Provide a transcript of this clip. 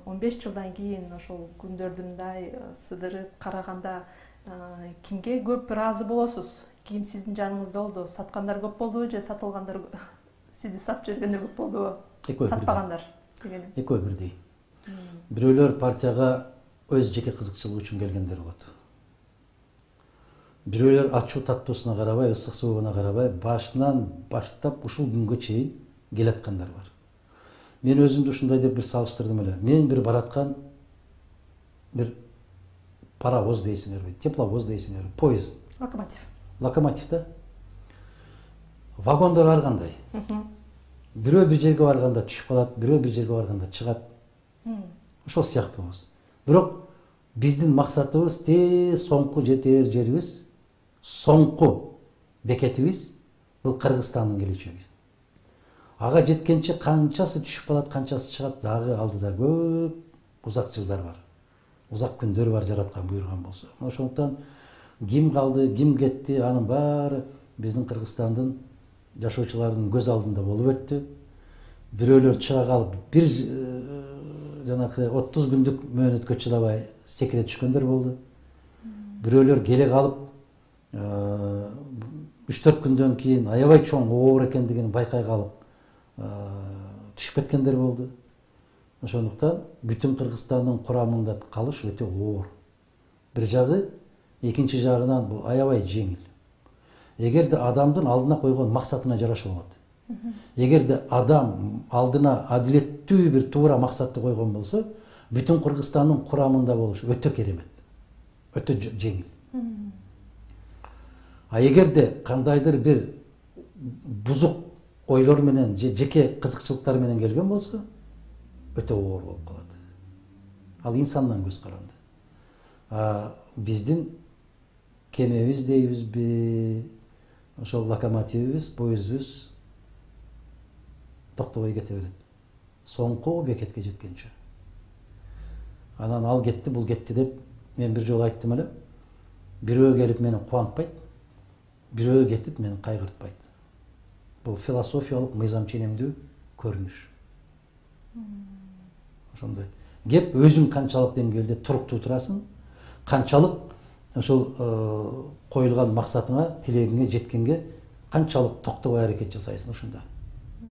15 жылдан кийин ошол күндөрдү мындай сыдырып караганда кимге көп ыраазы болосуз? Ким сиздин жаныңызда болду? Саткандар көп болдубу же сатылгандар сизди сатып жибергендер көп болдубу? Сатпагандар дегеним. Экөө бирдей. Бирөөлөр партияга өз жеке кызыкчылыгы үчүн келгендер болот. Бирөөлөр ачуу таттуусуна карабай, ысык суугуна карабай, башынан баштап ушул күнгө чейин келаткандар бар. Мен өзүмдү ушундай деп бир салыштырдым эле. Мен бир бараткан бир паровоз дейсиңерби, тепловоз дейсиңерби, поезд. Локомотив да. Вагондор ар кандай. Бирөө бир жерге барганда түшүп калат, бирөө бир жерге барганда чыгат. Ошол сыяктуубуз. Бирок биздин максатыбыз соңку жетер жерибиз, соңку бекетибиз бул Кыргызстандын келечеги. Ага жеткенче канчасы түшүп калат, канчасы чыгат, дагы алдыда көп узак жылдар бар. Узак күндөр бар жараткан буйрган болсо. Ошондуктан ким калды, ким кетти, анын баары биздин Кыргызстандын жашоочулардын көз алдында болуп өттү. Бирөөлөр чыга калып, бир жанакы 30 күндүк мөөнөткө чыдабай секире түшкөндөр болду. Бирөөлөр келе калып 3-4 күндөн кийин аябай чоң оор экендигин байкай калып түшүп кеткендер болду. Ошондуктан бүтүн Кыргызстандын курамында калыш өтө оор. Бир жагы, экинчи жагынан бул аябай жеңил. Эгерде адамдын алдына койгон максатына жараша болот. Эгерде адам алдына адилеттүү бир туура максатты койгон болсо, бүтүн Кыргызстандын курамында болуш өтө керемет. Өтө жеңил. А эгерде кандайдыр бир бузук ойлор менен, жеке кызыкчылыктар менен келген болсо, өтө оор болуп калат. Ал инсандан көз каранды. Биздин кемебиз дейбизби, ошол локомотивибиз, поездибиз токтобой кете берет. Соңку бекетке жеткенче. Анан ал кетти, бул кетти деп мен бир жолу айттым эле. Бирөө келип мени кубантпайт, бирөө кетип мени кайгыртпайт. Бул философиялык мыйзам ченемдүү көрүнүш. Ошондой. Кеп өзүң канчалык деңгээлде туруктуу турасың, канчалык ошол коюлган максатыңа, тилегиңе жеткенге канчалык токтобой аракет жасайсың ушунда.